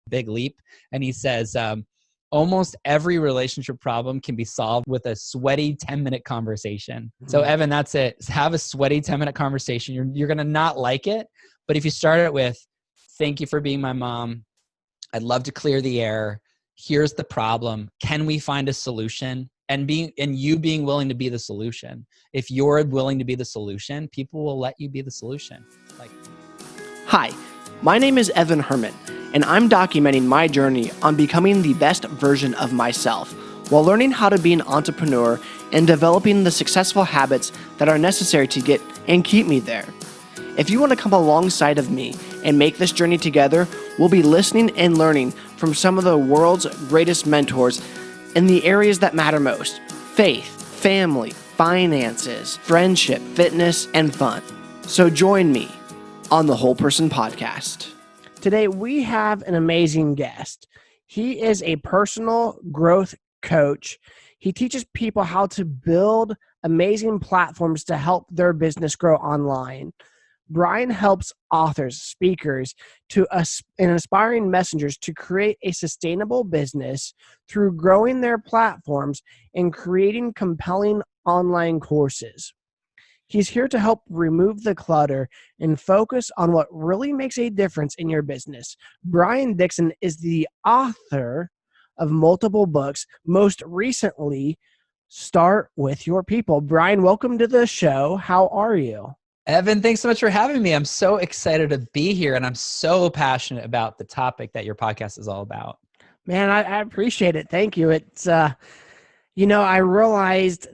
Big Leap. And he says, almost every relationship problem can be solved with a sweaty 10-minute conversation. So Evan, that's it. Have a sweaty 10-minute conversation. You're going to not like it, but if you start it with, thank you for being my mom. I'd love to clear the air. Here's the problem. Can we find a solution? And you being willing to be the solution. If you're willing to be the solution, people will let you be the solution. Hi, my name is Evan Herrman, and I'm documenting my journey on becoming the best version of myself while learning how to be an entrepreneur and developing the successful habits that are necessary to get and keep me there. If you want to come alongside of me and make this journey together, we'll be listening and learning from some of the world's greatest mentors in the areas that matter most: faith, family, finances, friendship, fitness, and fun. So join me on the Whole Person Podcast. Today, we have an amazing guest. He is a personal growth coach. He teaches people how to build amazing platforms to help their business grow online. Brian helps authors, speakers, and aspiring messengers to create a sustainable business through growing their platforms and creating compelling online courses. He's here to help remove the clutter and focus on what really makes a difference in your business. Brian Dixon is the author of multiple books, most recently, Start With Your People. Brian, welcome to the show. How are you? Evan, thanks so much for having me. I'm so excited to be here, and I'm so passionate about the topic that your podcast is all about. Man, I appreciate it. Thank you. It's, I realized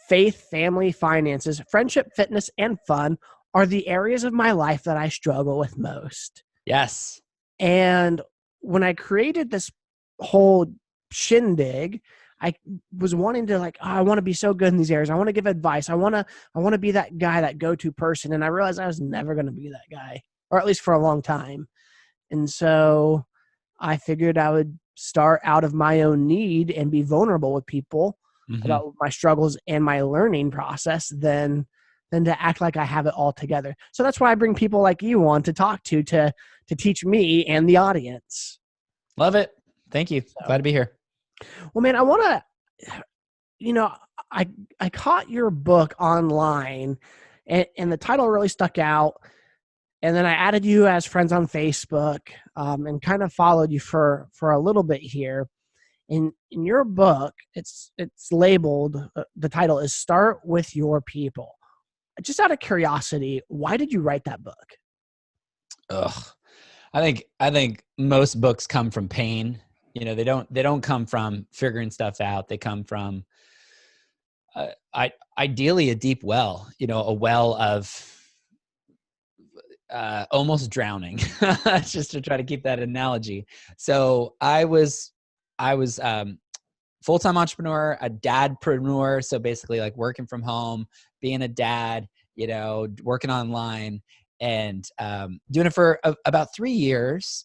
faith, family, finances, friendship, fitness, and fun are the areas of my life that I struggle with most. Yes. And when I created this whole shindig, I was wanting to I want to be so good in these areas. I want to give advice. I want to be that guy, that go-to person. And I realized I was never going to be that guy, or at least for a long time. And so I figured I would start out of my own need and be vulnerable with people about my struggles and my learning process than to act like I have it all together. So that's why I bring people like you on to talk to teach me and the audience. Love it. Thank you. Glad to be here. Well, man, I want to, I caught your book online and the title really stuck out. And then I added you as friends on Facebook and kind of followed you for a little bit here. In your book, it's labeled, the title is Start With Your People. Just out of curiosity, why did you write that book? I think most books come from pain. They don't come from figuring stuff out. They come from ideally a deep well, a well of almost drowning, just to try to keep that analogy. So I was full-time entrepreneur, a dadpreneur. So basically like working from home, being a dad, working online and doing it for about 3 years.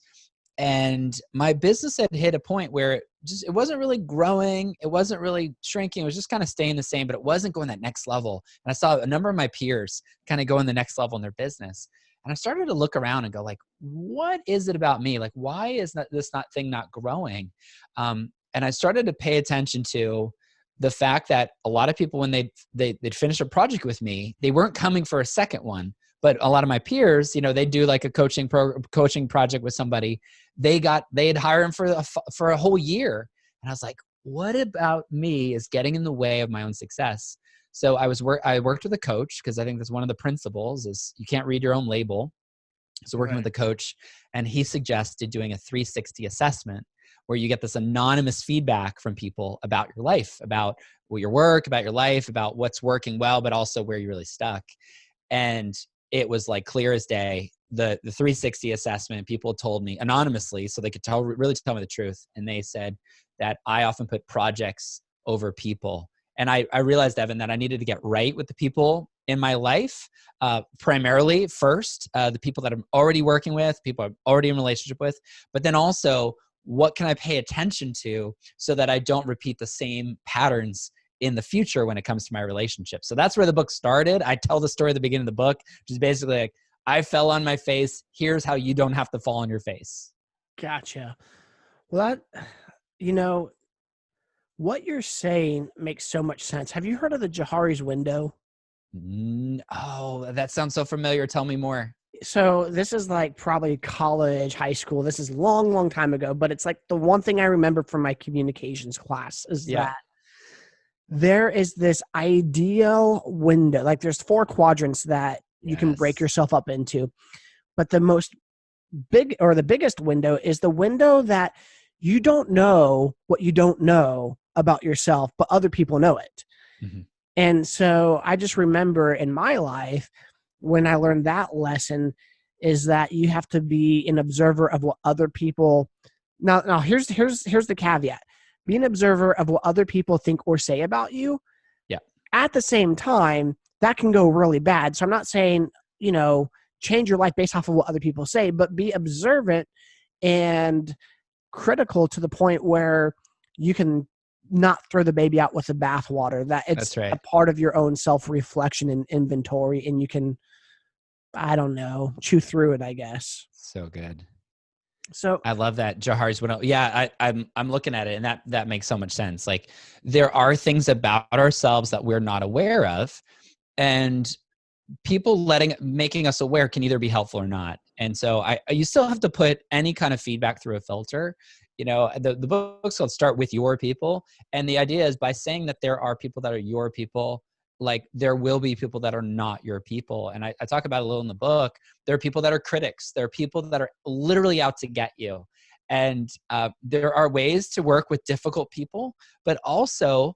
And my business had hit a point where it wasn't really growing. It wasn't really shrinking. It was just kind of staying the same, but it wasn't going that next level. And I saw a number of my peers kind of going the next level in their business. And I started to look around and go like, what is it about me? Like, why is this thing not growing? And I started to pay attention to the fact that a lot of people, when they'd finish a project with me, they weren't coming for a second one. But a lot of my peers, they do like a coaching project with somebody. They'd hire them for a whole year. And I was like, what about me is getting in the way of my own success? So I worked with a coach because I think that's one of the principles is you can't read your own label. So working with a coach, and he suggested doing a 360 assessment where you get this anonymous feedback from people about your life, about your work, about your life, about what's working well, but also where you're really stuck. And it was like clear as day. The 360 assessment, people told me anonymously, so they could really tell me the truth. And they said that I often put projects over people. And I realized, Evan, that I needed to get right with the people in my life, primarily first, the people that I'm already working with, people I'm already in relationship with, but then also what can I pay attention to so that I don't repeat the same patterns in the future when it comes to my relationship. So that's where the book started. I tell the story at the beginning of the book, which is basically like, I fell on my face. Here's how you don't have to fall on your face. Gotcha. Well, you know, what you're saying makes so much sense. Have you heard of the Johari's window? Oh, that sounds so familiar. Tell me more. So this is like probably college, high school. This is long, long time ago, but it's like the one thing I remember from my communications class is Yeah. that there is this ideal window. Like there's 4 quadrants that you can break Yes. yourself up into. But the biggest window is the window that you don't know what you don't know about yourself, but other people know it. Mhm. And so I just remember in my life when I learned that lesson is that you have to be an observer of what other people now here's the caveat. Be an observer of what other people think or say about you. Yeah. At the same time, that can go really bad. So I'm not saying, change your life based off of what other people say, but be observant and critical to the point where you can not throw the baby out with the bathwater, that it's That's a right. part of your own self-reflection and inventory, and you can, I don't know, chew through it, I guess. So good. So I love that. Jahar's window. Yeah, I'm looking at it, and that makes so much sense. Like there are things about ourselves that we're not aware of, and people making us aware can either be helpful or not. And so you still have to put any kind of feedback through a filter. The book's called Start With Your People. And the idea is by saying that there are people that are your people, like there will be people that are not your people. And I talk about it a little in the book. There are people that are critics. There are people that are literally out to get you. And there are ways to work with difficult people, but also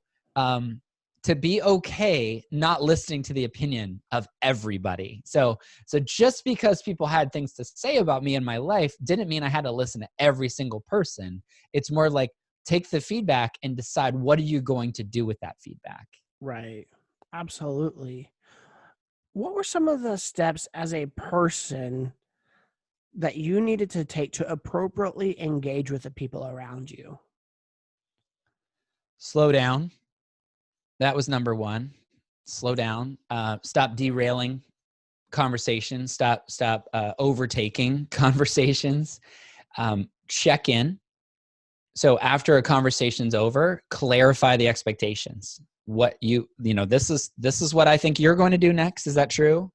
to be okay not listening to the opinion of everybody. So just because people had things to say about me in my life didn't mean I had to listen to every single person. It's more like take the feedback and decide what are you going to do with that feedback. right, absolutely. What were some of the steps as a person that you needed to take to appropriately engage with the people around you? Slow down. That was number one. Slow down. Stop derailing conversations. Stop overtaking conversations. Check in. So after a conversation's over, clarify the expectations. This is what I think you're going to do next. Is that true?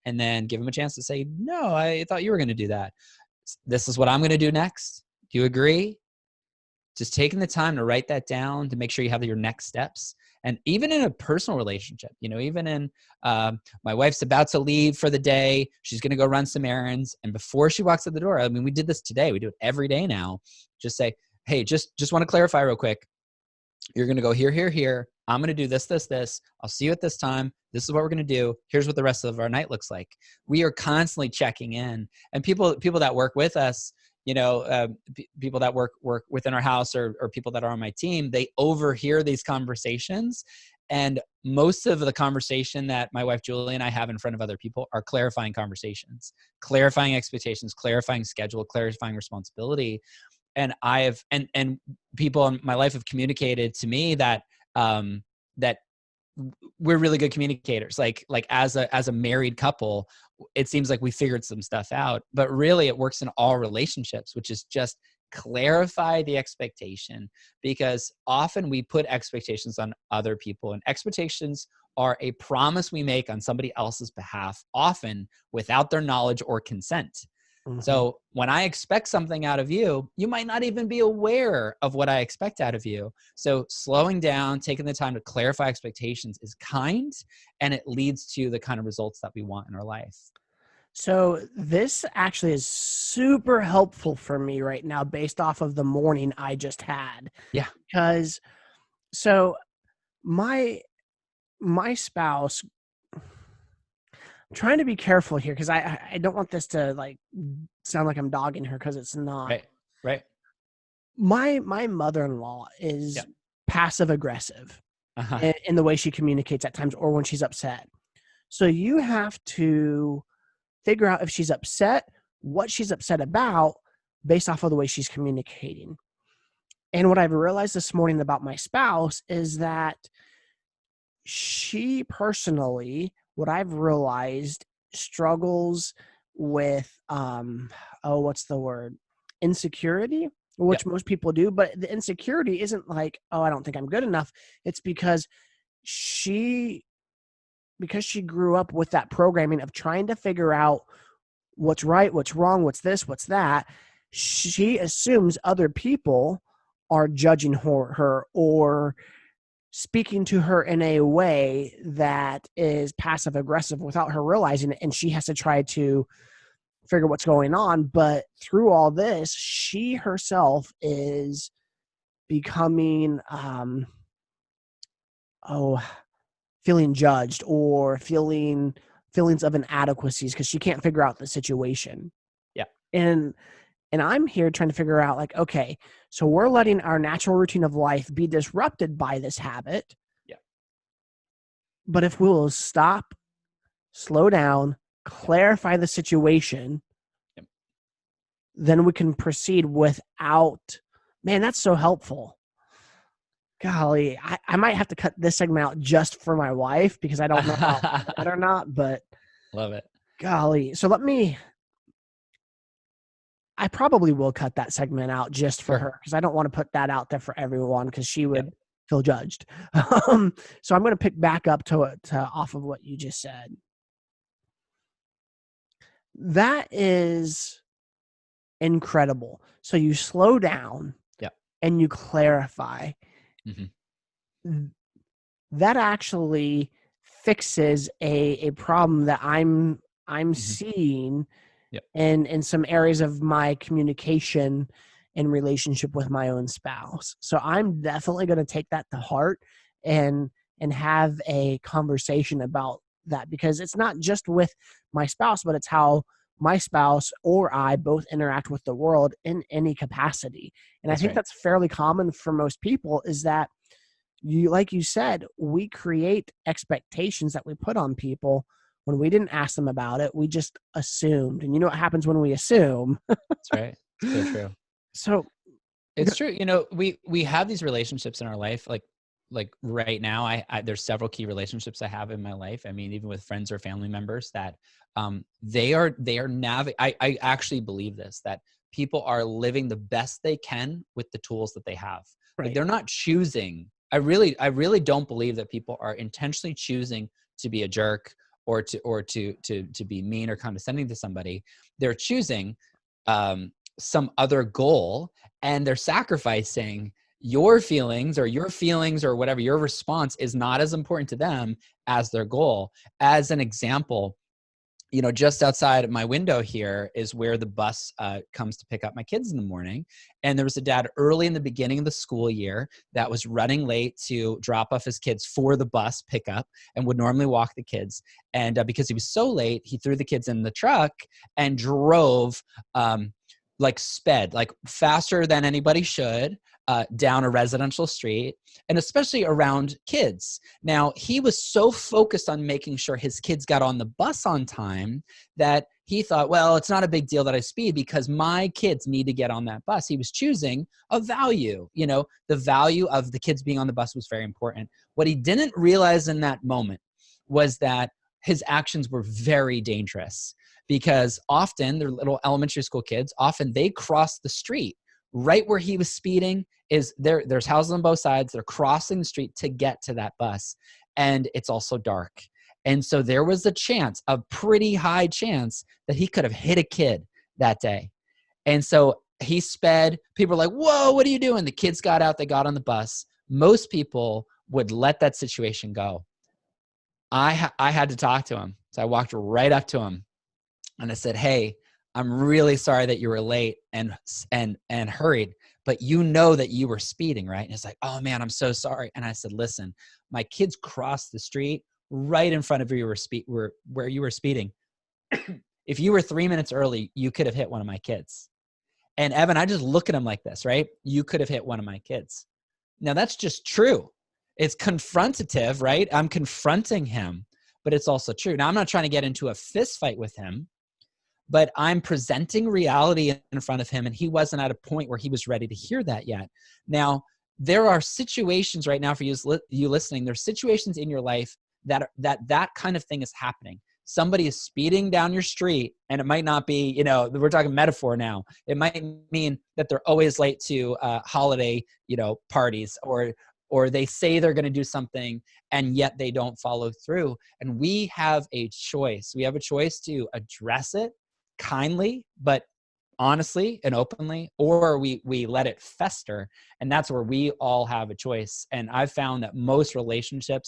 And then give them a chance to say, no, I thought you were going to do that. This is what I'm going to do next. Do you agree? Just taking the time to write that down to make sure you have your next steps. And even in a personal relationship, even in my wife's about to leave for the day. She's going to go run some errands. And before she walks out the door, I mean, we did this today. We do it every day now. Just say, hey, just want to clarify real quick. You're going to go here, here, here. I'm going to do this, this, this. I'll see you at this time. This is what we're going to do. Here's what the rest of our night looks like. We are constantly checking in, and people that work with us, people that work within our house or people that are on my team, they overhear these conversations. And most of the conversation that my wife, Julie, and I have in front of other people are clarifying conversations, clarifying expectations, clarifying schedule, clarifying responsibility. And and people in my life have communicated to me that that we're really good communicators. Like as a married couple, it seems like we figured some stuff out, but really it works in all relationships, which is just clarify the expectation, because often we put expectations on other people, and expectations are a promise we make on somebody else's behalf, often without their knowledge or consent. Mhm. So when I expect something out of you, you might not even be aware of what I expect out of you. So slowing down, taking the time to clarify expectations is kind, and it leads to the kind of results that we want in our life. So this actually is super helpful for me right now based off of the morning I just had. Yeah. Because so my my spouse, I'm trying to be careful here because I don't want this to like sound like I'm dogging her because it's not. Right. Right. My mother-in-law Yeah. is passive aggressive Uh-huh. in the way she communicates at times or when she's upset. So you have to figure out if she's upset, what she's upset about based off of the way she's communicating. And what I've realized this morning about my spouse is that she personally, what I've realized, struggles with what's the word? insecurity, which most people do, but the insecurity isn't like, oh, I don't think I'm good enough. It's because she grew up with that programming of trying to figure out what's right, what's wrong, what's this, what's that. She assumes other people are judging her or speaking to her in a way that is passive aggressive without her realizing it, and she has to try to figure what's going on. But through all this, she herself is becoming feeling judged or feelings of inadequacies because she can't figure out the situation. Yeah. And I'm here trying to figure out, like, okay, so we're letting our natural routine of life be disrupted by this habit. Yeah. But if we will stop, slow down, clarify the situation, then we can proceed without, man, that's so helpful. Golly, I might have to cut this segment out just for my wife because I don't know about that or not, but love it. Golly. So I probably will cut that segment out just for her because I don't want to put that out there for everyone because she would feel judged. So I'm going to pick back up to off of what you just said. That is incredible. So you slow down and you clarify. Mm-hmm. That actually fixes a problem that I'm seeing in some areas of my communication and relationship with my own spouse. So I'm definitely going to take that to heart and have a conversation about that, because it's not just with my spouse, but it's how my spouse or I both interact with the world in any capacity. And I think that's fairly common for most people, is that like you said, we create expectations that we put on people when we didn't ask them about it. We just assumed. And you know what happens when we assume? That's right. It's so true. So it's true. We have these relationships in our life, like right now, I there's several key relationships I have in my life. I mean, even with friends or family members that I actually believe this, that people are living the best they can with the tools that they have. Right. Like, they're not choosing. I really don't believe that people are intentionally choosing to be a jerk or to be mean or condescending to somebody. They're choosing some other goal, and they're sacrificing your feelings or whatever. Your response is not as important to them as their goal. As an example, just outside my window here is where the bus comes to pick up my kids in the morning. And there was a dad early in the beginning of the school year that was running late to drop off his kids for the bus pickup and would normally walk the kids. And because he was so late, he threw the kids in the truck and drove sped, like faster than anybody should, down a residential street, and especially around kids. Now, he was so focused on making sure his kids got on the bus on time that he thought, well, it's not a big deal that I speed because my kids need to get on that bus. He was choosing a value. The value of the kids being on the bus was very important. What he didn't realize in that moment was that his actions were very dangerous, because often they're little elementary school kids. Often they cross the street right where he was speeding. There's houses on both sides. They're crossing the street to get to that bus. And it's also dark. And so there was a pretty high chance that he could have hit a kid that day. And so he sped. People were like, whoa, what are you doing? The kids got out. They got on the bus. Most people would let that situation go. I had to talk to him. So I walked right up to him and I said, hey, I'm really sorry that you were late and hurried, but that you were speeding, right? And it's like, oh man, I'm so sorry. And I said, listen, my kids crossed the street right in front of you where you were speeding. If you were 3 minutes early, you could have hit one of my kids. And Evan, I just look at him like this, right? You could have hit one of my kids. Now that's just true. It's confrontative, right? I'm confronting him, but it's also true. Now I'm not trying to get into a fist fight with him, but I'm presenting reality in front of him, and he wasn't at a point where he was ready to hear that yet. Now, there are situations right now for you listening. There's situations in your life that kind of thing is happening. somebody is speeding down your street, and it might not be, you know, we're talking metaphor now. It might mean that they're always late to holiday, you know, parties, or they say they're going to do something and yet they don't follow through. And we have a choice. We have a choice to address it kindly, but honestly and openly, or we let it fester. And that's where we all have a choice. And I've found that most relationship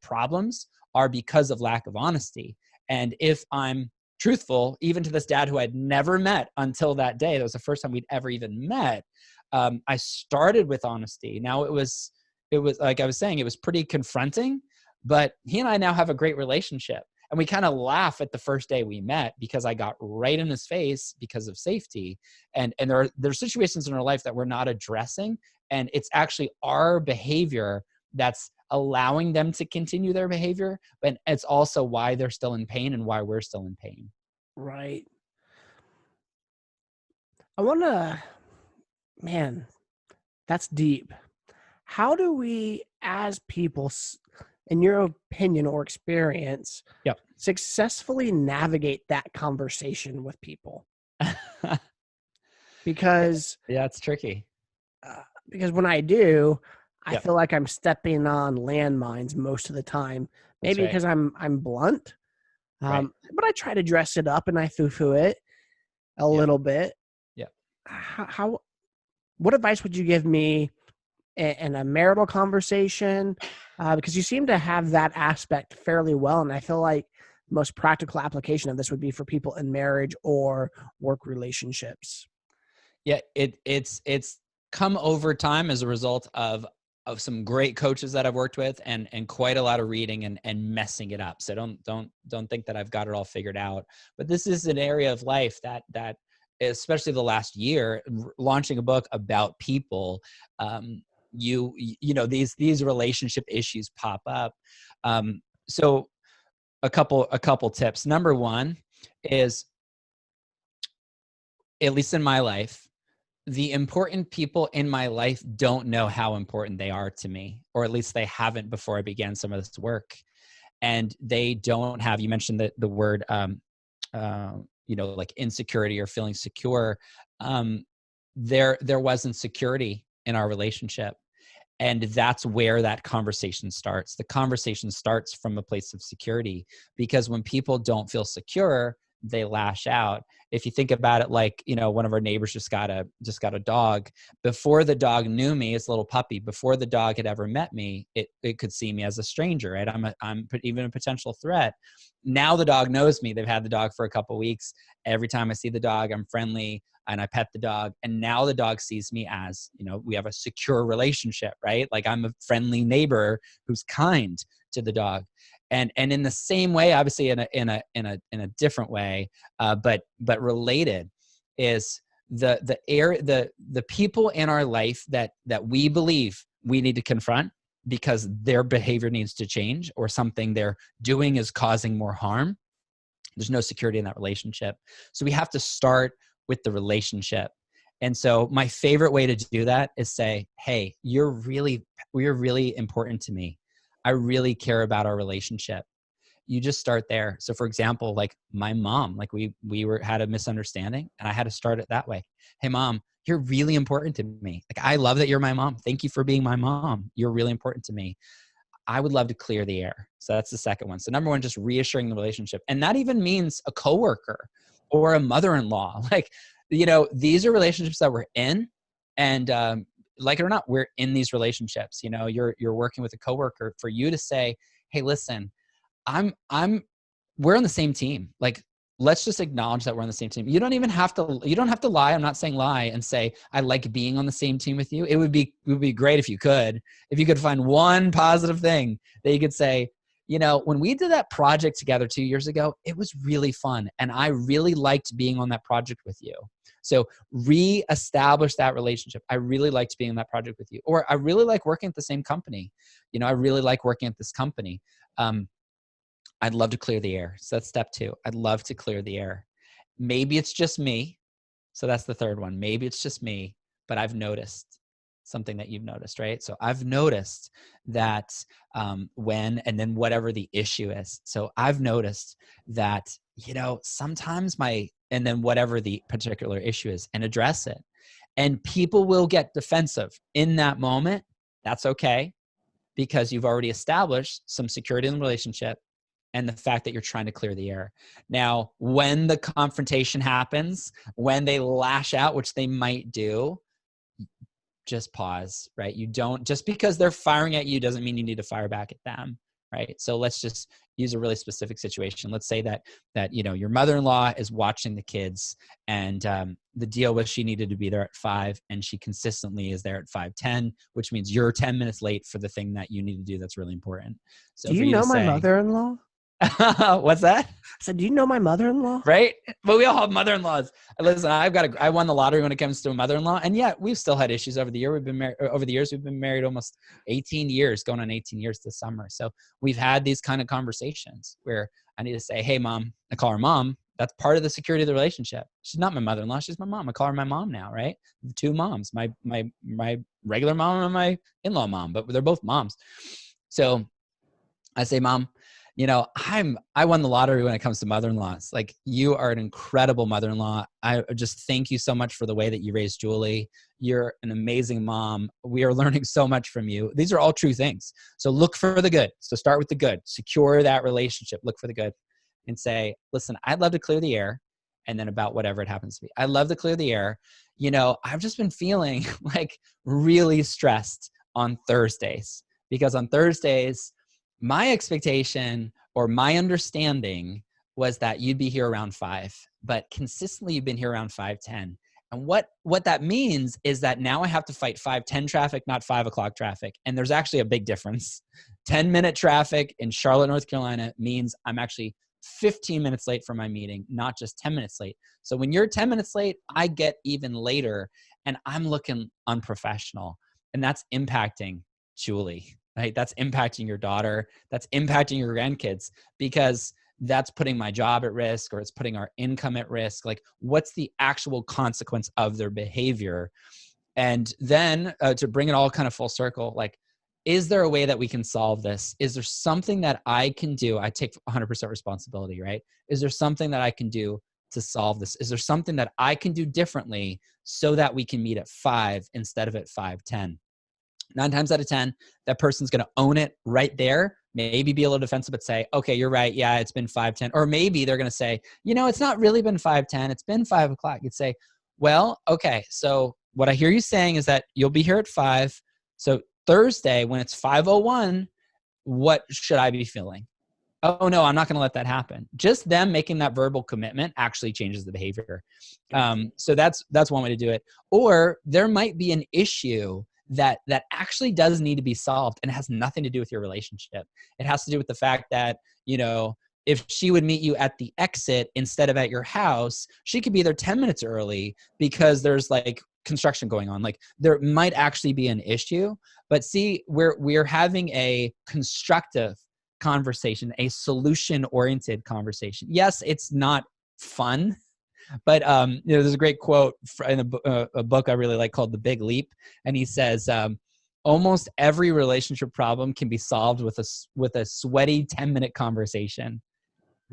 problems are because of lack of honesty. And if I'm truthful, even to this dad who I'd never met until that day, that was the first time we'd ever even met, I started with honesty. Now it was like I was saying, it was pretty confronting, but he and I now have a great relationship. And we kind of laugh at the first day we met because I got right in his face because of safety. And there are situations in our life that we're not addressing. And it's actually our behavior that's allowing them to continue their behavior. But it's also why they're still in pain and why we're still in pain. Right. I want to, man, that's deep. How do we, as people, in your opinion or experience, Yep. successfully navigate that conversation with people? Because yeah, it's tricky. Because when I do, I Yep. feel like I'm stepping on landmines most of the time. Maybe right. because I'm blunt, Right. but I try to dress it up and I foo-foo it a little bit. Yeah. What advice would you give me in a marital conversation? Because you seem to have that aspect fairly well, and I feel like the most practical application of this would be for people in marriage or work relationships. Yeah, it's come over time as a result of some great coaches that I've worked with and quite a lot of reading and messing it up. So don't think that I've got it all figured out. But this is an area of life that especially the last year, launching a book about people, you know, these relationship issues pop up. So a couple tips. Number one is, at least in my life, the important people in my life don't know how important they are to me, or at least they haven't before I began some of this work. And they don't have, you mentioned the word, you know, like insecurity or feeling secure. There wasn't security in our relationship. And that's where that conversation starts. The conversation starts from a place of security, because when people don't feel secure, they lash out. If you think about it, like, you know, one of our neighbors just got a dog. Before the dog knew me, it's a little puppy. Before the dog had ever met me, it could see me as a stranger, right? I'm even a potential threat. Now the dog knows me. They've had the dog for a couple of weeks. Every time I see the dog, I'm friendly and I pet the dog. And now the dog sees me as, you know, we have a secure relationship, right? Like I'm a friendly neighbor who's kind to the dog. And in the same way, obviously in a different way, but related, is the people in our life that we believe we need to confront because their behavior needs to change or something they're doing is causing more harm. There's no security in that relationship. So we have to start with the relationship. And so my favorite way to do that is say, hey, you're really important to me. I really care about our relationship. You just start there. So for example, like my mom, like we had a misunderstanding and I had to start it that way. Hey mom, you're really important to me. Like, I love that you're my mom. Thank you for being my mom. You're really important to me. I would love to clear the air. So that's the second one. So number one, just reassuring the relationship. And that even means a coworker or a mother-in-law. Like, you know, these are relationships that we're in, and like it or not, we're in these relationships. You know, you're working with a coworker. For you to say, hey, listen, we're on the same team. Like, let's just acknowledge that we're on the same team. You don't have to lie. I'm not saying lie and say, I like being on the same team with you. It would be great if you could find one positive thing that you could say, you know, when we did that project together 2 years ago, it was really fun. And I really liked being on that project with you. So reestablish that relationship. I really liked being on that project with you. Or I really like working at the same company. You know, I really like working at this company. I'd love to clear the air. So that's step two. I'd love to clear the air. Maybe it's just me. So that's the third one. Maybe it's just me, but I've noticed. something that you've noticed, right? So I've noticed that and then whatever the issue is. So I've noticed that, sometimes and then whatever the particular issue is, and address it. And people will get defensive in that moment. That's okay, because you've already established some security in the relationship and the fact that you're trying to clear the air. Now, when the confrontation happens, when they lash out, which they might do, just pause, right? Just because they're firing at you doesn't mean you need to fire back at them, right? So let's just use a really specific situation. Let's say that your mother-in-law is watching the kids, and the deal was she needed to be there at 5, and she consistently is there at 5:10, which means you're 10 minutes late for the thing that you need to do that's really important. So Do for you you to know my say, mother-in-law? what's that? I said, do you know my mother-in-law? Right? But we all have mother-in-laws. Listen, I won the lottery when it comes to a mother-in-law, and yet we've still had issues over the year. Over the years, we've been married almost 18 years, going on 18 years this summer. So we've had these kind of conversations where I need to say, "Hey, mom," I call her mom. That's part of the security of the relationship. She's not my mother-in-law; she's my mom. I call her my mom now, right? Two moms, my regular mom and my in-law mom, but they're both moms. So I say, "Mom, I won the lottery when it comes to mother-in-laws. Like, you are an incredible mother-in-law. I just thank you so much for the way that you raised Julie. You're an amazing mom. We are learning so much from you." These are all true things. So look for the good. So start with the good. Secure that relationship. Look for the good and say, "Listen, I'd love to clear the air." And then about whatever it happens to be. I'd love to clear the air. I've just been feeling like really stressed on Thursdays, because on Thursdays, my expectation or my understanding was that you'd be here around 5, but consistently you've been here around 5:10. And what that means is that now I have to fight 5:10 traffic, not 5 o'clock traffic. And there's actually a big difference. 10-minute traffic in Charlotte, North Carolina means I'm actually 15 minutes late for my meeting, not just 10 minutes late. So when you're 10 minutes late, I get even later, and I'm looking unprofessional. And that's impacting Julie, right? That's impacting your daughter. That's impacting your grandkids, because that's putting my job at risk, or it's putting our income at risk. Like, what's the actual consequence of their behavior? And then to bring it all kind of full circle, like, is there a way that we can solve this? Is there something that I can do? I take 100% responsibility, right? Is there something that I can do to solve this? Is there something that I can do differently so that we can meet at 5 instead of at 5:10? 9 times out of 10, that person's going to own it right there. Maybe be a little defensive, but say, "Okay, you're right. Yeah, it's been 5:10. Or maybe they're going to say, "It's not really been 5:10. It's been 5 o'clock." You'd say, "Well, okay. So what I hear you saying is that you'll be here at 5. So Thursday, when it's 5:01, what should I be feeling?" "Oh, no, I'm not going to let that happen." Just them making that verbal commitment actually changes the behavior. So that's one way to do it. Or there might be an issue that actually does need to be solved, and it has nothing to do with your relationship. It has to do with the fact that, if she would meet you at the exit instead of at your house, she could be there 10 minutes early because there's like construction going on. Like, there might actually be an issue, but see, we're having a constructive conversation, a solution-oriented conversation. Yes, it's not fun, but there's a great quote in a book I really like called The Big Leap, and he says, "Almost every relationship problem can be solved with a sweaty 10-minute conversation."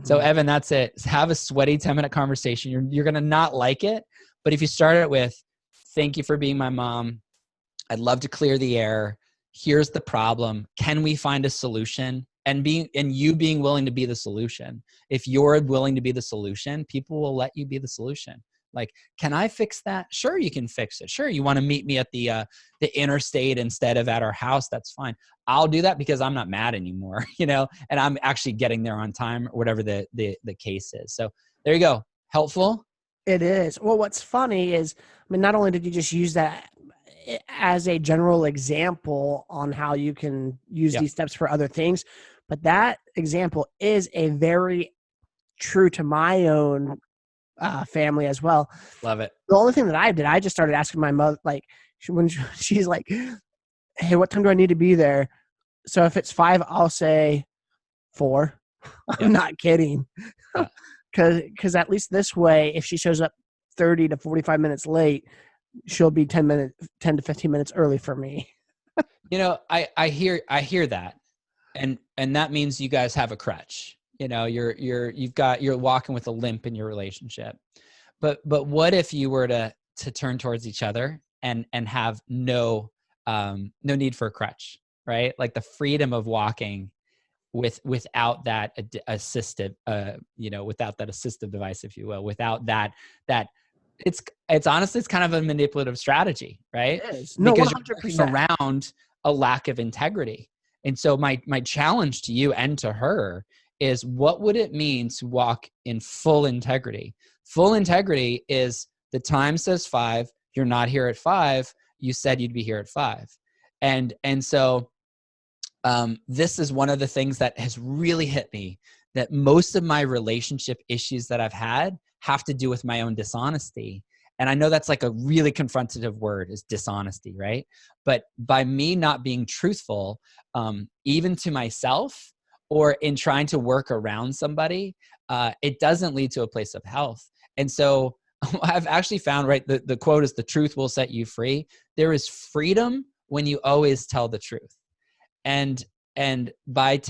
So Evan, that's it. Have a sweaty 10-minute conversation. You're gonna not like it, but if you start it with, "Thank you for being my mom. I'd love to clear the air. Here's the problem. Can we find a solution?" And you being willing to be the solution. If you're willing to be the solution, people will let you be the solution. Like, "Can I fix that?" "Sure, you can fix it. Sure, you want to meet me at the interstate instead of at our house? That's fine. I'll do that because I'm not mad anymore, and I'm actually getting there on time," or whatever the case is. So there you go. Helpful? It is. Well, what's funny is, not only did you just use that as a general example on how you can use Yep. these steps for other things, but that example is a very true to my own family as well. Love it. The only thing that I did, I just started asking my mother, like, when she's like, "Hey, what time do I need to be there?" So if it's 5, I'll say 4. I'm not kidding. Yeah. Because at least this way, if she shows up 30 to 45 minutes late, she'll be 10 to 15 minutes early for me. I hear that. And that means you guys have a crutch. You're walking with a limp in your relationship. But what if you were to turn towards each other and have no need for a crutch, right? Like the freedom of walking without that assistive, without that assistive device, if you will, without that it's honestly, it's kind of a manipulative strategy, right? It is. No, Because you're working 100%. around a lack of integrity. And so my challenge to you and to her is, what would it mean to walk in full integrity? Full integrity is the time says 5, you're not here at 5, you said you'd be here at 5. And so this is one of the things that has really hit me, that most of my relationship issues that I've had have to do with my own dishonesty. And I know that's like a really confrontative word, is dishonesty, right? But by me not being truthful, even to myself, or in trying to work around somebody, it doesn't lead to a place of health. And so I've actually found, right, the quote is, the truth will set you free. There is freedom when you always tell the truth. And by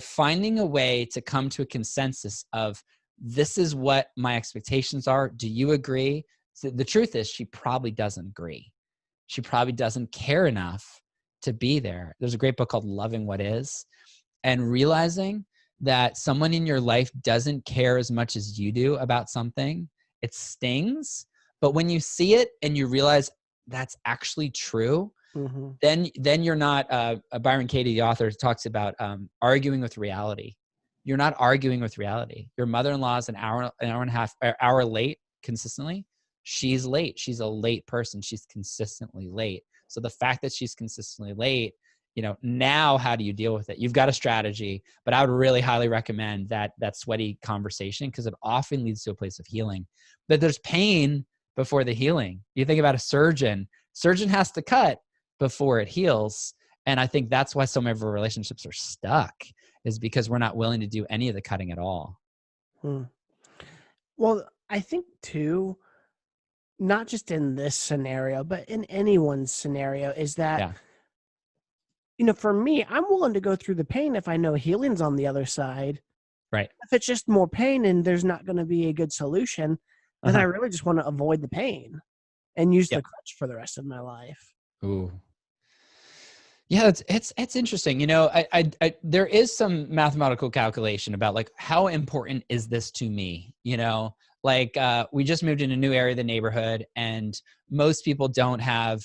finding a way to come to a consensus of, this is what my expectations are, do you agree? So the truth is, she probably doesn't agree. She probably doesn't care enough to be there. There's a great book called Loving What Is, and realizing that someone in your life doesn't care as much as you do about something, it stings. But when you see it and you realize that's actually true, Mm-hmm. then you're not, Byron Katie, the author, talks about arguing with reality. You're not arguing with reality. Your mother-in-law is an hour and a half, hour late consistently. She's late. She's a late person. She's consistently late. So the fact that she's consistently late, now how do you deal with it? You've got a strategy, but I would really highly recommend that sweaty conversation, because it often leads to a place of healing. But there's pain before the healing. You think about a surgeon has to cut before it heals. And I think that's why so many of our relationships are stuck, is because we're not willing to do any of the cutting at all. Well, I think too, not just in this scenario, but in anyone's scenario, is that, for me, I'm willing to go through the pain if I know healing's on the other side. Right. If it's just more pain and there's not going to be a good solution, then I really just want to avoid the pain and use the crutch for the rest of my life. Ooh. Yeah, it's interesting. There is some mathematical calculation about, like, how important is this to me? We just moved in a new area of the neighborhood, and most people don't have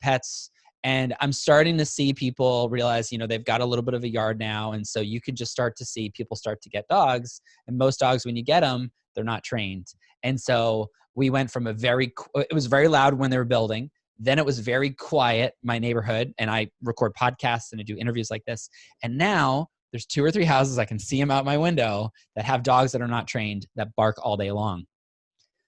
pets. And I'm starting to see people realize, they've got a little bit of a yard now. And so you could just start to see people start to get dogs. And most dogs, when you get them, they're not trained. And so we went from it was very loud when they were building. Then it was very quiet, my neighborhood, and I record podcasts and I do interviews like this. And now there's 2 or 3 houses, I can see them out my window, that have dogs that are not trained, that bark all day long.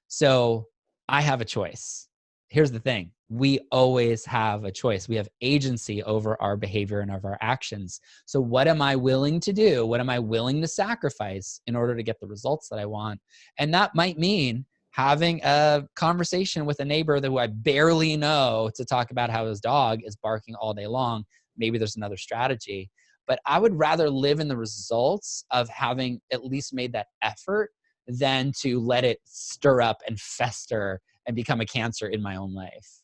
So I have a choice. Here's the thing. We always have a choice. We have agency over our behavior and of our actions. So what am I willing to do? What am I willing to sacrifice in order to get the results that I want? And that might mean having a conversation with a neighbor who I barely know, to talk about how his dog is barking all day long. Maybe there's another strategy. But I would rather live in the results of having at least made that effort than to let it stir up and fester and become a cancer in my own life.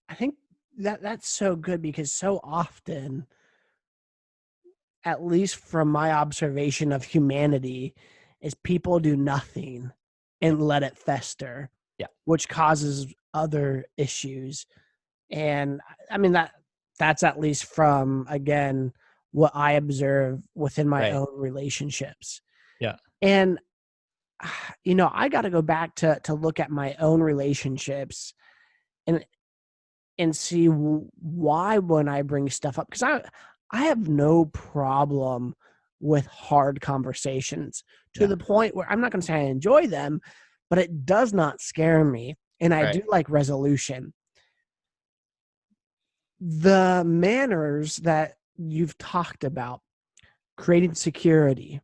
I think that's so good, because so often, at least from my observation of humanity, is people do nothing and let it fester, which causes other issues. And I mean, that's at least from, again, what I observe within my own relationships. Yeah. And, I got to go back to look at my own relationships and see why, when I bring stuff up, because I have no problem with hard conversations, to the point where I'm not going to say I enjoy them, but it does not scare me. And I do like resolution. The manners that you've talked about, creating security,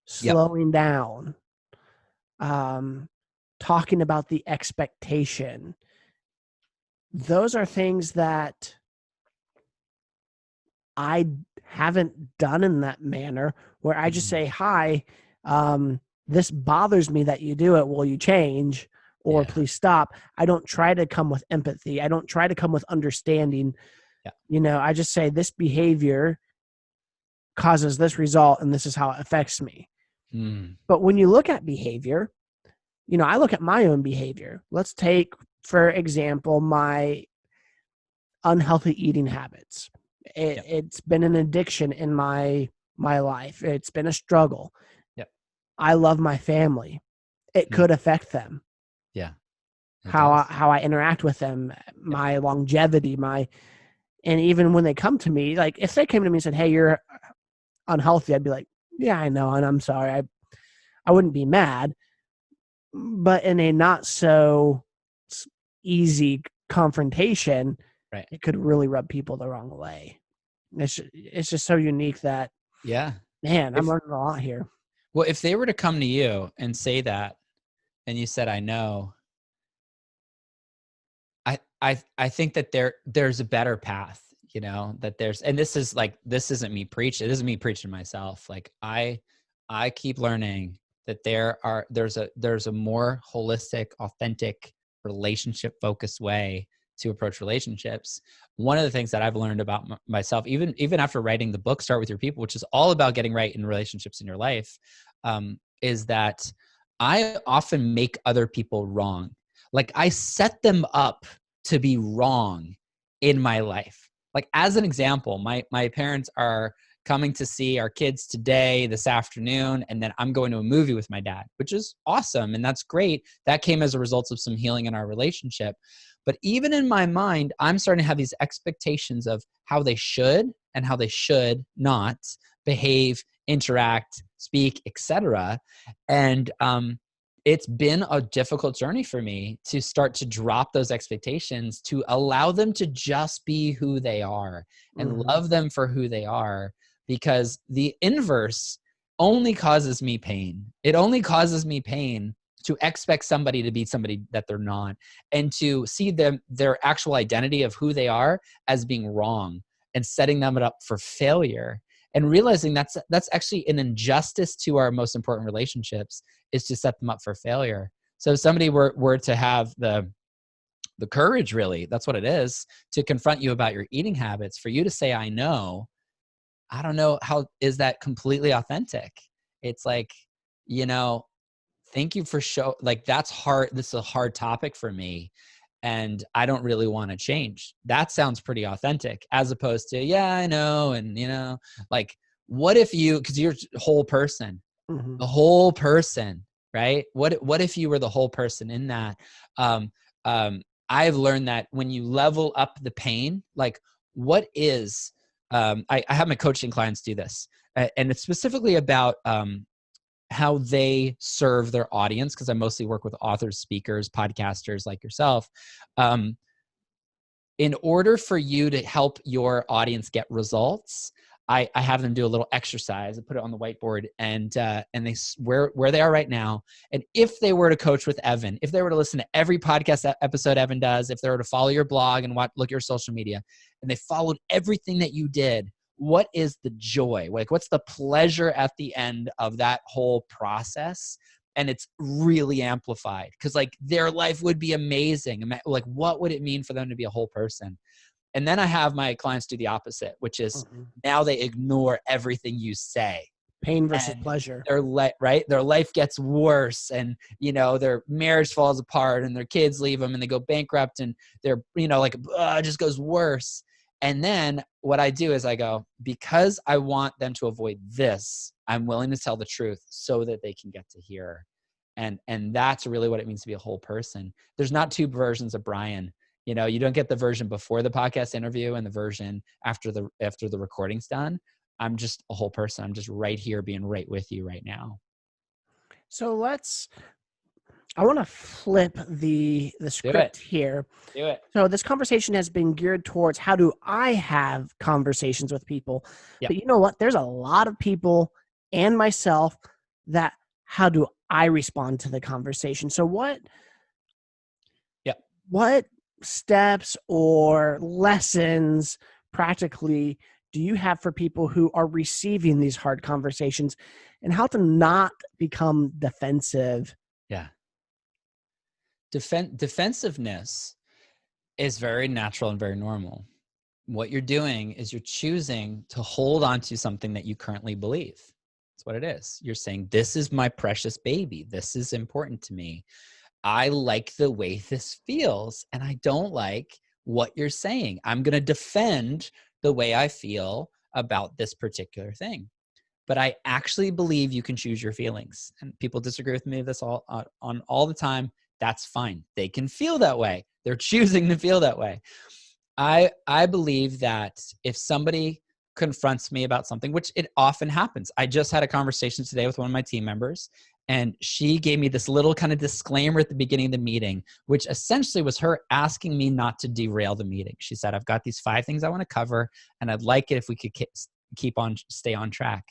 slowing down, talking about the expectation, those are things that I haven't done in that manner, where I just say, hi, this bothers me that you do it. Will you change? Or Yeah. please stop. I don't try to come with empathy. I don't try to come with understanding. Yeah. I just say this behavior causes this result and this is how it affects me. Mm. But when you look at behavior, I look at my own behavior. Let's take, for example, my unhealthy eating habits. Yep. It's been an addiction in my life. It's been a struggle. Yep. I love my family. It Mm. could affect them. Yeah. It How does. I interact with them, Yep. my longevity, and even when they come to me, like if they came to me and said, "Hey, you're unhealthy," I'd be like, "Yeah, I know, and I'm sorry." I wouldn't be mad, but in a not so easy confrontation, Right. it could really rub people the wrong way. It's just so unique that, Yeah. man, I'm If learning a lot here. Well, if they were to come to you and say that, and you said, "I know," I think that there's a better path, that and this isn't me preaching. This is me preaching to myself. Like I keep learning that there's a more holistic, authentic, relationship focused way to approach relationships. One of the things that I've learned about myself, even after writing the book Start With Your People, which is all about getting right in relationships in your life, is that I often make other people wrong. Like I set them up to be wrong in my life. Like as an example, my parents are coming to see our kids today, this afternoon, and then I'm going to a movie with my dad, which is awesome. And that's great. That came as a result of some healing in our relationship. But even in my mind, I'm starting to have these expectations of how they should and how they should not behave, interact, speak, etc. And it's been a difficult journey for me to start to drop those expectations, to allow them to just be who they are and Mhm. love them for who they are, because the inverse only causes me pain. It only causes me pain to expect somebody to be somebody that they're not, and to see their actual identity of who they are as being wrong and setting them up for failure, and realizing that's actually an injustice to our most important relationships, is to set them up for failure. So if somebody were to have the courage, really, that's what it is, to confront you about your eating habits, for you to say, I don't know, how is that completely authentic? It's like, you know, thank you for like, that's hard. This is a hard topic for me, and I don't really want to change. That sounds pretty authentic, as opposed to, yeah, I know. And, like, what if because you're a whole person, Mhm. the whole person, right? What if you were the whole person in that? Um, I've learned that when you level up the pain, like what is, I have my coaching clients do this, and it's specifically about how they serve their audience, because I mostly work with authors, speakers, podcasters like yourself. Um, in order for you to help your audience get results, I have them do a little exercise. I put it on the whiteboard, and they where they are right now. And if they were to coach with Evan, if they were to listen to every podcast episode Evan does, if they were to follow your blog and look at your social media, and they followed everything that you did, what is the joy? Like, what's the pleasure at the end of that whole process? And it's really amplified, because like their life would be amazing. Like, what would it mean for them to be a whole person? And then I have my clients do the opposite, which is Mhm. now they ignore everything you say, Pain versus and pleasure. their life gets worse, and their marriage falls apart, and their kids leave them, and they go bankrupt, and they're like, it just goes worse. And then what I do is I go, because I want them to avoid this, I'm willing to tell the truth so that they can get to here. And that's really what it means to be a whole person. There's not two versions of Brian. You don't get the version before the podcast interview and the version after the recording's done. I'm just a whole person. I'm just right here being right with you right now. So I want to flip the Do it. script here. Do it. So this conversation has been geared towards how do I have conversations with people. Yep. But you know what? There's a lot of people and myself that how do I respond to the conversation? So Yep. what steps or lessons practically do you have for people who are receiving these hard conversations and how to not become defensive? Yeah. Defensiveness is very natural and very normal. What you're doing is you're choosing to hold on to something that you currently believe. That's what it is. You're saying, this is my precious baby. This is important to me. I like the way this feels, and I don't like what you're saying. I'm going to defend the way I feel about this particular thing. But I actually believe you can choose your feelings. And people disagree with me this on all the time. That's fine. They can feel that way. They're choosing to feel that way. I believe that if somebody confronts me about something, which it often happens. I just had a conversation today with one of my team members, and she gave me this little kind of disclaimer at the beginning of the meeting, which essentially was her asking me not to derail the meeting. She said, I've got these 5 things I want to cover, and I'd like it if we could stay on track.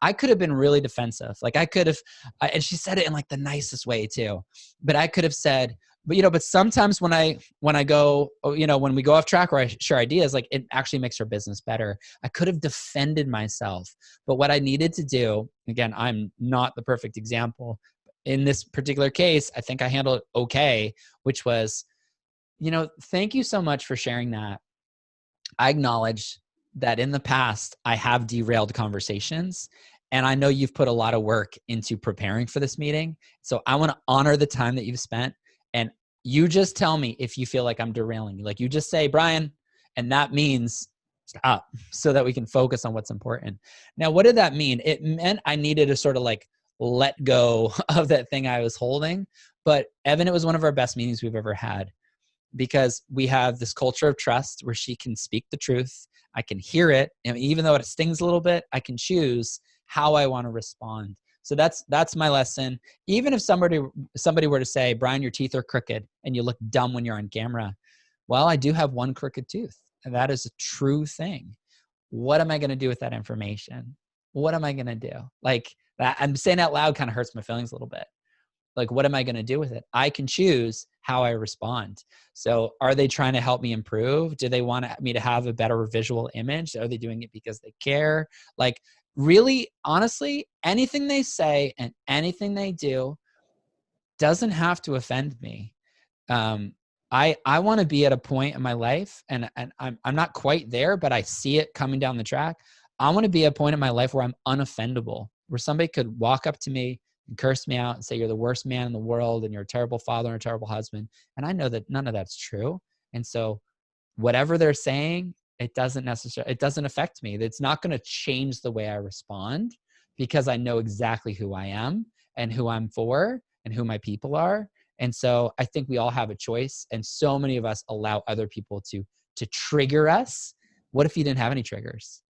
I could have been really defensive. Like I could have, and she said it in like the nicest way too, but I could have said, but sometimes when I go, when we go off track or I share ideas, like it actually makes our business better. I could have defended myself, but what I needed to do, again, I'm not the perfect example. In this particular case, I think I handled it okay, which was, thank you so much for sharing that. I acknowledge that in the past, I have derailed conversations, and I know you've put a lot of work into preparing for this meeting. So I want to honor the time that you've spent. And you just tell me if you feel like I'm derailing you. Like you just say, Brian, and that means stop so that we can focus on what's important. Now, what did that mean? It meant I needed to sort of like let go of that thing I was holding. But Evan, it was one of our best meetings we've ever had, because we have this culture of trust where she can speak the truth. I can hear it. And even though it stings a little bit, I can choose how I want to respond. So that's my lesson. Even if somebody were to say, Brian, your teeth are crooked and you look dumb when you're on camera. Well, I do have one crooked tooth, and that is a true thing. What am I going to do with that information? What am I going to do? Like that, I'm saying out loud kind of hurts my feelings a little bit. Like, what am I going to do with it? I can choose how I respond. So are they trying to help me improve? Do they want me to have a better visual image? Are they doing it because they care? Like, really, honestly, anything they say and anything they do doesn't have to offend me. I want to be at a point in my life, and I'm not quite there, but I see it coming down the track. I want to be at a point in my life where I'm unoffendable, where somebody could walk up to me and curse me out and say, you're the worst man in the world and you're a terrible father and a terrible husband. And I know that none of that's true. And so whatever they're saying, it doesn't affect me. It's not going to change the way I respond, because I know exactly who I am and who I'm for and who my people are. And so I think we all have a choice. And so many of us allow other people to trigger us. What if you didn't have any triggers?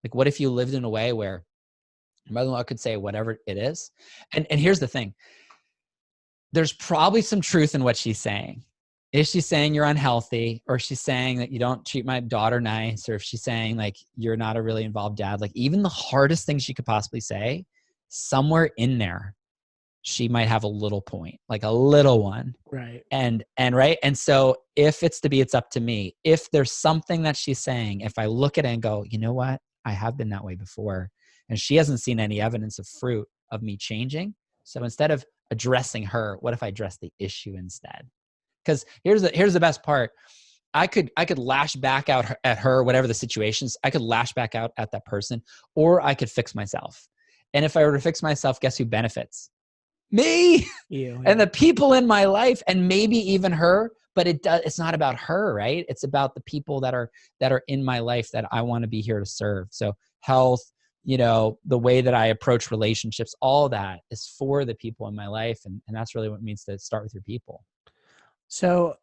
Like, what if you lived in a way where mother-in-law could say whatever it is? And here's the thing. There's probably some truth in what she's saying. Is she saying you're unhealthy, or is she saying that you don't treat my daughter nice, or if she's saying like you're not a really involved dad? Like even the hardest thing she could possibly say, somewhere in there, she might have a little point, like a little one. Right. And right. And so if it's to be, it's up to me. If there's something that she's saying, if I look at it and go, you know what? I have been that way before. And she hasn't seen any evidence of fruit of me changing. So instead of addressing her, what if I address the issue instead? Because here's the best part. I could lash back out at her, whatever the situations. I could lash back out at that person, or I could fix myself. And if I were to fix myself, guess who benefits? Me. You, and the people in my life, and maybe even her. But it's not about her, right? It's about the people that are in my life that I want to be here to serve. So health, the way that I approach relationships, all that is for the people in my life. And that's really what it means to start with your people. So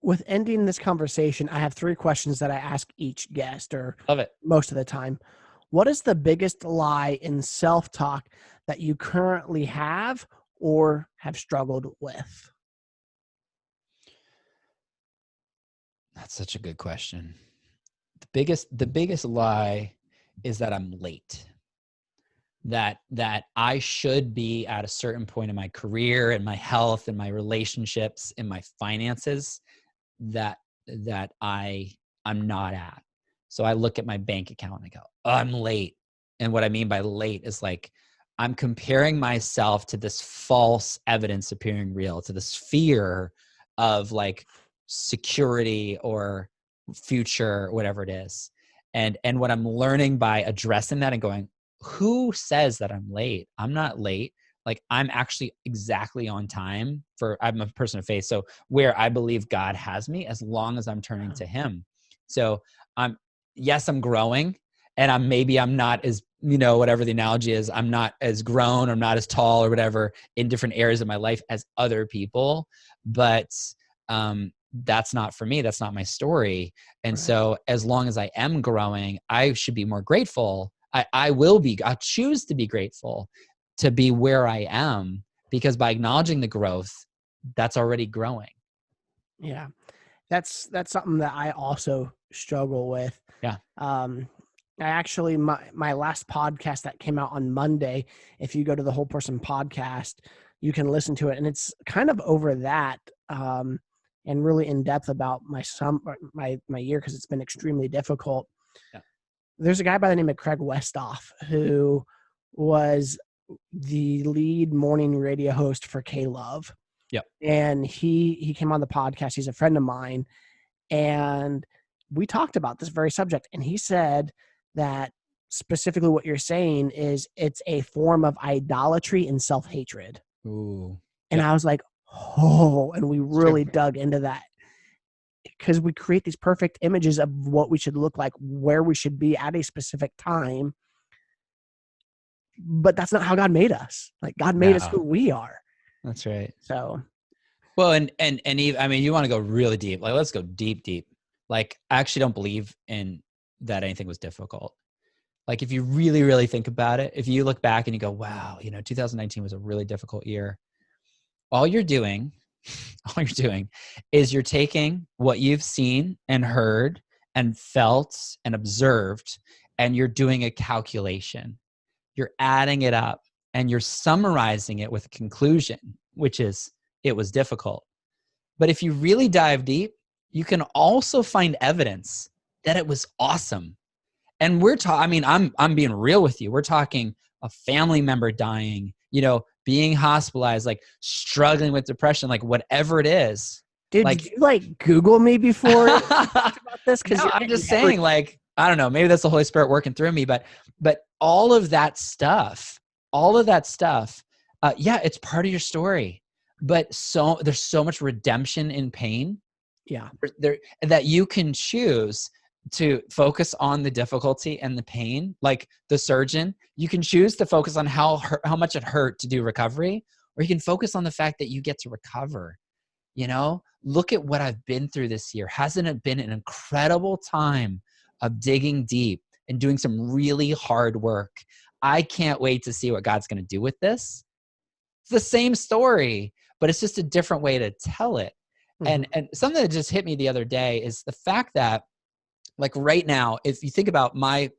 with ending this conversation, I have 3 questions that I ask each guest, or Love it. most of the time. What is the biggest lie in self-talk that you currently have or have struggled with? That's such a good question. The biggest lie is that I'm late. That I should be at a certain point in my career, in my health, in my relationships, in my finances, that that I'm not at. So I look at my bank account and I go, oh, I'm late. And what I mean by late is like, I'm comparing myself to this false evidence appearing real, to this fear of like security or future, whatever it is. And what I'm learning by addressing that and going, who says that I'm late? I'm not late. Like I'm actually exactly on time I'm a person of faith. So where I believe God has me, as long as I'm turning to him. So yes, I'm growing, and I'm not as, whatever the analogy is, I'm not as grown, I'm not as tall or whatever in different areas of my life as other people, but that's not for me. That's not my story. And Right. so as long as I am growing, I should be more grateful. I'll choose to be grateful to be where I am, because by acknowledging the growth, that's already growing. Yeah. That's something that I also struggle with. Yeah. I actually, my last podcast that came out on Monday, if you go to the Whole Person podcast, you can listen to it. And it's kind of over that, and really in depth about my year, because it's been extremely difficult. Yeah. There's a guy by the name of Craig Westoff who was the lead morning radio host for K-Love. Yep. And he came on the podcast. He's a friend of mine. And we talked about this very subject. And he said that specifically what you're saying is it's a form of idolatry and self-hatred. Ooh. And Yep. I was like, oh, and we really dug into that, because we create these perfect images of what we should look like, where we should be at a specific time. But that's not how God made us. Like God made us who we are. That's right. So, well, and even, I mean, you want to go really deep. Like, let's go deep. Like, I actually don't believe in that anything was difficult. Like, if you really, really think about it, if you look back and you go, wow, 2019 was a really difficult year. All you're doing is you're taking what you've seen and heard and felt and observed, and you're doing a calculation. You're adding it up and you're summarizing it with a conclusion, which is it was difficult. But if you really dive deep, you can also find evidence that it was awesome. And I'm being real with you. We're talking a family member dying, being hospitalized, like struggling with depression, like whatever it is. dude, like, did you Google me before you talked about this? Because no, I'm just saying, like, I don't know, maybe that's the Holy Spirit working through me, but all of that stuff, yeah, it's part of your story. But there's so much redemption in pain. Yeah. There that you can choose to focus on the difficulty and the pain. Like the surgeon, you can choose to focus on how much it hurt to do recovery, or you can focus on the fact that you get to recover. Look at what I've been through this year. Hasn't it been an incredible time of digging deep and doing some really hard work? I can't wait to see what God's going to do with this. It's the same story, but it's just a different way to tell it. Mm-hmm. And something that just hit me the other day is the fact that, like, right now, if you think about my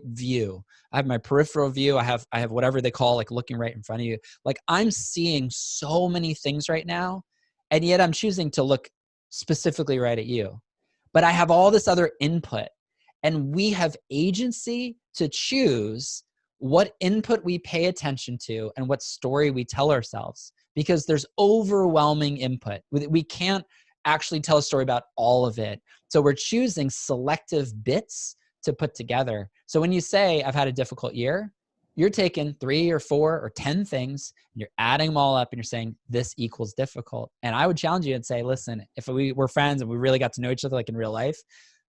view, I have my peripheral view. I have whatever they call like looking right in front of you. Like, I'm seeing so many things right now, and yet I'm choosing to look specifically right at you. But I have all this other input, and we have agency to choose what input we pay attention to and what story we tell ourselves, because there's overwhelming input. We can't actually tell a story about all of it. So we're choosing selective bits to put together. So when you say, I've had a difficult year, you're taking 3 or 4 or 10 things, and you're adding them all up, and you're saying this equals difficult. And I would challenge you and say, listen, if we were friends and we really got to know each other like in real life,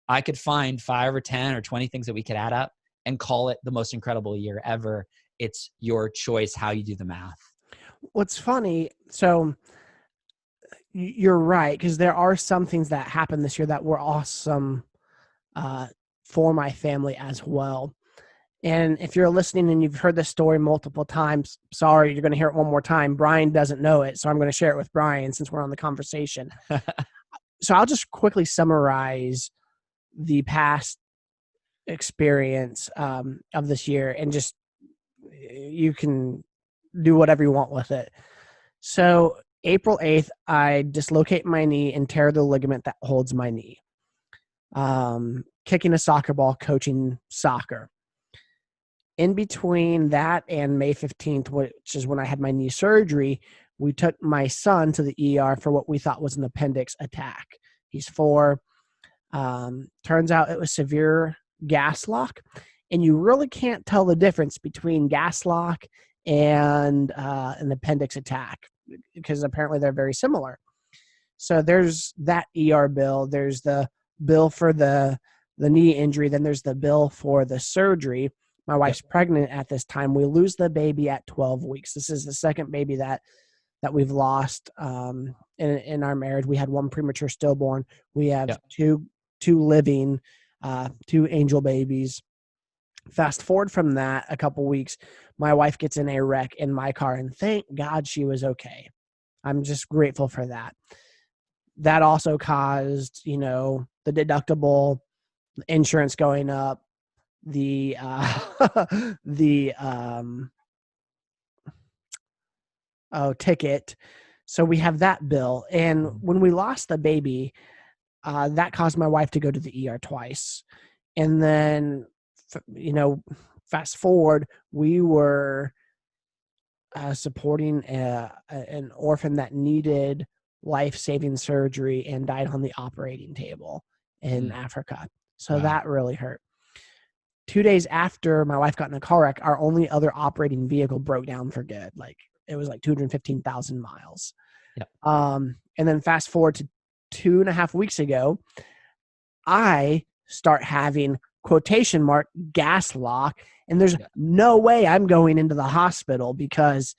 I could find 5 or 10 or 20 things that we could add up and call it the most incredible year ever. It's your choice how you do the math. What's funny, so you're right, because there are some things that happened this year that were awesome for my family as well. And if you're listening and you've heard this story multiple times, sorry, you're going to hear it one more time. Brian doesn't know it, so I'm going to share it with Brian since we're on the conversation. So I'll just quickly summarize the past experience of this year, and just you can do whatever you want with it. So April 8th, I dislocate my knee and tear the ligament that holds my knee. Kicking a soccer ball, coaching soccer. In between that and May 15th, which is when I had my knee surgery, we took my son to the ER for what we thought was an appendix attack. He's 4. Turns out it was severe gas lock, and you really can't tell the difference between gas lock and an appendix attack because apparently they're very similar. So there's that ER bill. There's the bill for the knee injury. Then there's the bill for the surgery. My wife's pregnant at this time. We lose the baby at 12 weeks. This is the second baby that we've lost in our marriage. We had one premature stillborn. We have two living, 2 angel babies. Fast forward from that a couple weeks, my wife gets in a wreck in my car, and thank God she was okay. I'm just grateful for that. That also caused, the deductible, insurance going up, the ticket. So we have that bill. And when we lost the baby, that caused my wife to go to the ER twice. And then, fast forward, we were supporting an orphan that needed life-saving surgery and died on the operating table in Africa. So that really hurt. 2 days after my wife got in a car wreck, our only other operating vehicle broke down for good. Like it was like 215,000 miles. Yep. And then fast forward to 2.5 weeks ago, I start having quotation mark gas lock, and there's no way I'm going into the hospital because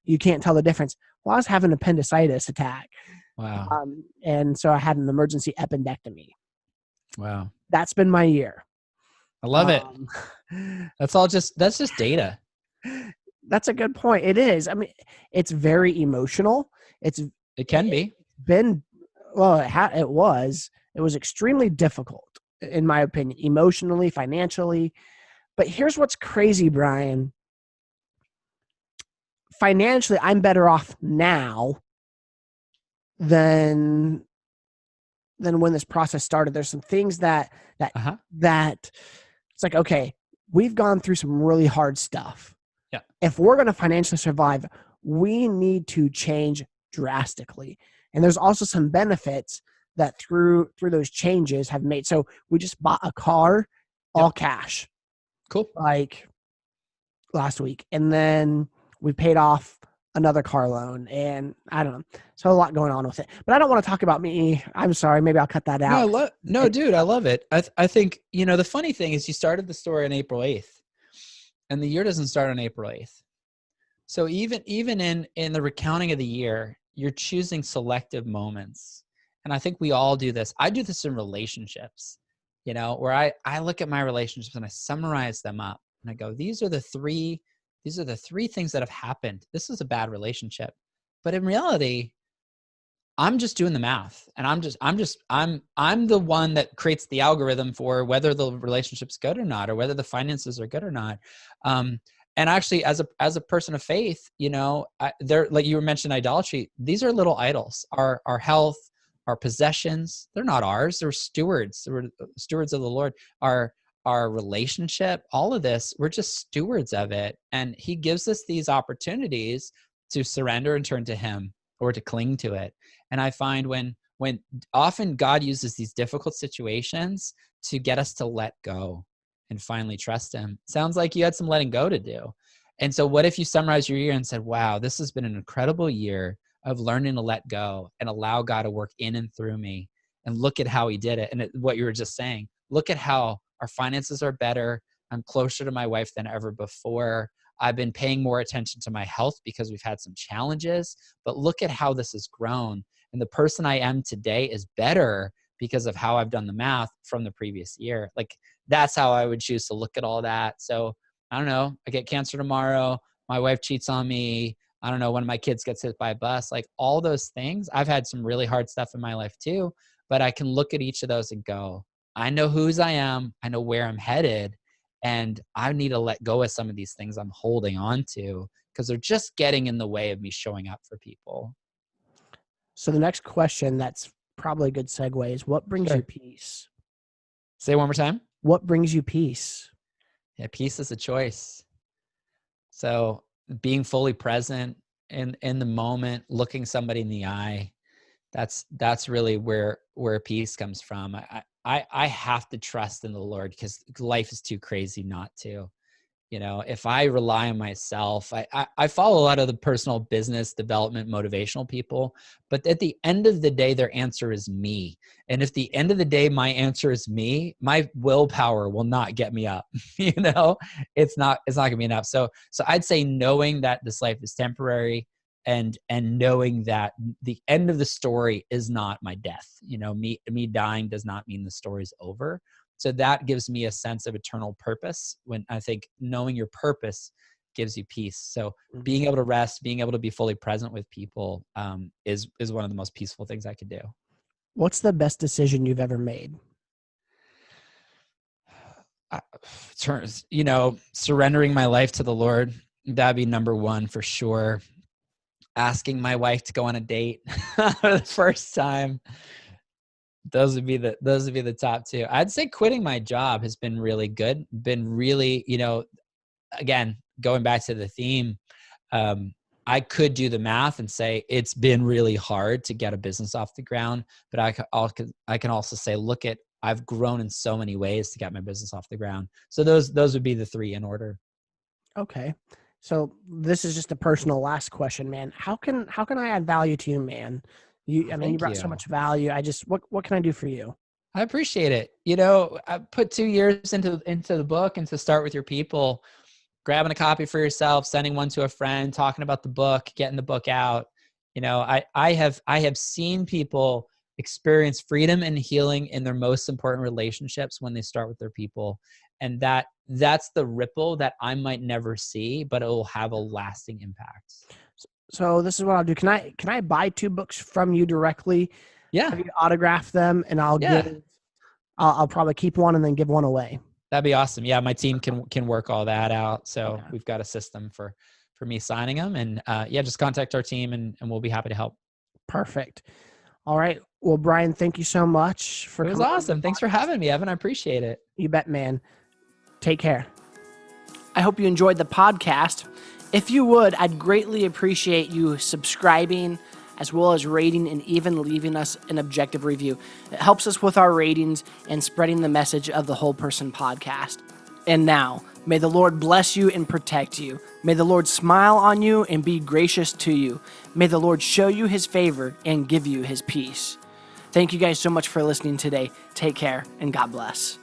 you can't tell the difference. Well, I was having an appendicitis attack. Wow. And so I had an emergency appendectomy. Wow. That's been my year. I love it. That's just data. That's a good point. It is. I mean, it's very emotional. It can be. It was extremely difficult in my opinion, emotionally, financially. But here's what's crazy, Brian. Financially, I'm better off now than when this process started. There's some things that it's like, okay, we've gone through some really hard stuff. Yeah. If we're going to financially survive, we need to change drastically. And there's also some benefits that through those changes have made. So we just bought a car, all cash. Cool. Like last week. And then we paid off another car loan, and I don't know. So a lot going on with it. But I don't want to talk about me. I'm sorry. Maybe I'll cut that out. No, dude, I love it. I think, the funny thing is you started the story on April 8th, and the year doesn't start on April 8th. So even in the recounting of the year, you're choosing selective moments. And I think we all do this. I do this in relationships, where I look at my relationships and I summarize them up and I go, these are the three things that have happened. This is a bad relationship. But in reality, I'm just doing the math, and I'm the one that creates the algorithm for whether the relationship's good or not, or whether the finances are good or not. And actually, as a person of faith, they're like you were mentioning idolatry. These are little idols. Our health, our possessions, they're not ours. They're stewards. We're stewards of the Lord. Our relationship, all of this, we're just stewards of it. And he gives us these opportunities to surrender and turn to him, or to cling to it. And I find when often God uses these difficult situations to get us to let go and finally trust him. Sounds like you had some letting go to do. And so what if you summarize your year and said, wow, this has been an incredible year of learning to let go and allow God to work in and through me, and look at how he did it. And what you were just saying, look at how our finances are better. I'm closer to my wife than ever before. I've been paying more attention to my health because we've had some challenges, but look at how this has grown. And the person I am today is better because of how I've done the math from the previous year. Like, that's how I would choose to look at all that. So I don't know, I get cancer tomorrow. My wife cheats on me. I don't know, one of my kids gets hit by a bus, like all those things. I've had some really hard stuff in my life too, but I can look at each of those and go, I know whose I am. I know where I'm headed. And I need to let go of some of these things I'm holding on to because they're just getting in the way of me showing up for people. So the next question that's probably a good segue is, what brings Sure. you peace? Say it one more time. What brings you peace? Yeah, peace is a choice. So being fully present in the moment, looking somebody in the eye, that's really where peace comes from. I have to trust in the Lord because life is too crazy not to. If I rely on myself, I follow a lot of the personal business development motivational people, but at the end of the day, their answer is me. And if the end of the day, my answer is me, my willpower will not get me up. It's not gonna be enough. So I'd say knowing that this life is temporary and knowing that the end of the story is not my death. Me dying does not mean the story's over. So that gives me a sense of eternal purpose, when I think knowing your purpose gives you peace. So being able to rest, being able to be fully present with people is one of the most peaceful things I could do. What's the best decision you've ever made? Surrendering my life to the Lord, that'd be number one for sure. Asking my wife to go on a date for the first time. Those would be the top two. I'd say quitting my job has been really good. Been really, again, going back to the theme, I could do the math and say it's been really hard to get a business off the ground, but I can also say, look at, I've grown in so many ways to get my business off the ground. So those would be the three in order. Okay. So this is just a personal last question, man. How can I add value to you, man? You Thank brought so you. much value. What can I do for you? I appreciate it. I put 2 years into the book, and to start with your people, grabbing a copy for yourself, sending one to a friend, talking about the book, getting the book out. I have seen people experience freedom and healing in their most important relationships when they start with their people. And that's the ripple that I might never see, but it will have a lasting impact. So this is what I'll do. Can I buy 2 books from you directly? Yeah. Have you autograph them, and I'll probably keep one and then give one away. That'd be awesome. Yeah, my team can work all that out. So Okay. we've got a system for me signing them, and just contact our team, and we'll be happy to help. Perfect. All right. Well, Brian, thank you so much for It was coming on the awesome. Thanks for podcast. having me, Evan. I appreciate it. You bet, man. Take care. I hope you enjoyed the podcast. If you would, I'd greatly appreciate you subscribing, as well as rating and even leaving us an objective review. It helps us with our ratings and spreading the message of the Whole Person podcast. And now, may the Lord bless you and protect you. May the Lord smile on you and be gracious to you. May the Lord show you his favor and give you his peace. Thank you guys so much for listening today. Take care, and God bless.